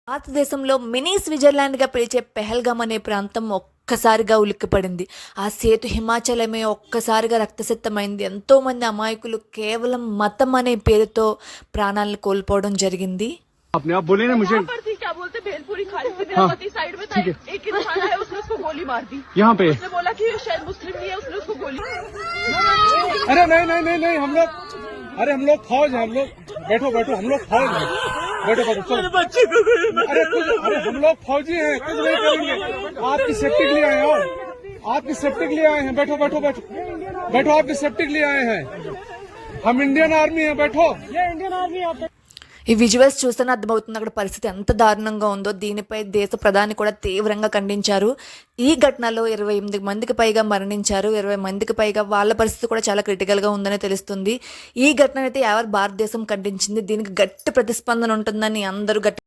భారతదేశంలో మినీ స్విట్జర్లాండ్గా పిలిచే పెహల్గామ్ అనే ప్రాంతం ఒక్కసారిగా ఉలిక్కిపడింది. ఆ సేతు హిమాచలమే ఒక్కసారిగా రక్తసిక్తమైంది. ఎంతోమంది అమాయకులు కేవలం మతం అనే పేరుతో ప్రాణాలను కోల్పోవడం జరిగింది. आपने आप बोले ना मुझे वहाँ पर थी, क्या बोलते भेलपुरी खाली थी, मेरा पति साइड में था, एक इंसान आया, उसने उसको गोली मार दी। यहाँ पे उसने बोला कि शायद मुस्लिम नहीं है, उसने उसको गोली। अरे नहीं नहीं नहीं नहीं हम लोग, अरे हम लोग फौज हैं, हम लोग बैठो बैठो, हम लोग फौज हैं, बैठो बैठो चलो। अरे कुछ, अरे हम लोग फौजी हैं, कुछ नहीं करेंगे, आपकी सेफ्टी के लिए आए हो, आपकी सेफ्टी के लिए आए हैं, बैठो बैठो बैठो बैठो, आपकी सेफ्टी के लिए आए हैं, हम इंडियन आर्मी हैं, बैठो। ये इंडियन आर्मी है। ఈ విజువల్స్ చూస్తేనే అర్థమవుతుంది అక్కడ పరిస్థితి ఎంత దారుణంగా ఉందో. దీనిపై దేశ ప్రధాని కూడా తీవ్రంగా ఖండించారు. ఈ ఘటనలో 28 మందికి పైగా మరణించారు. 20 మందికి పైగా వాళ్ళ పరిస్థితి కూడా చాలా క్రిటికల్గా ఉందని తెలుస్తుంది. ఈ ఘటన అయితే యావత్ భారతదేశం ఖండించింది. దీనికి గట్టి ప్రతిస్పందన ఉంటుందని అందరూ గట్టి